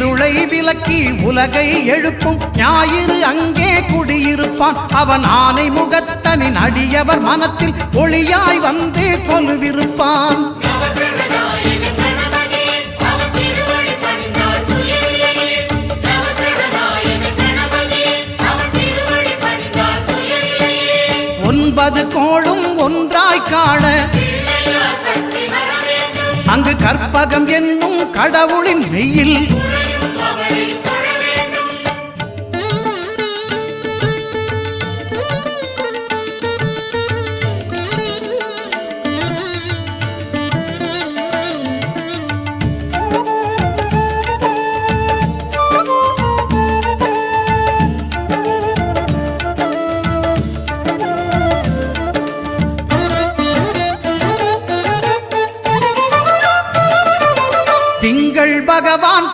இருளை விலக்கி உலகை எழுப்பும் ஞாயிறு அங்கே குடியிருப்பான். அவன் ஆனை முகத்தனின் அடியவர் மனத்தில் ஒளியாய் வந்து கொலுவிருப்பான். ஒன்பது கோளும் ஒன்றாய் காண அங்கு கற்பகம் என்னும் கடவுளின் மெய்யில்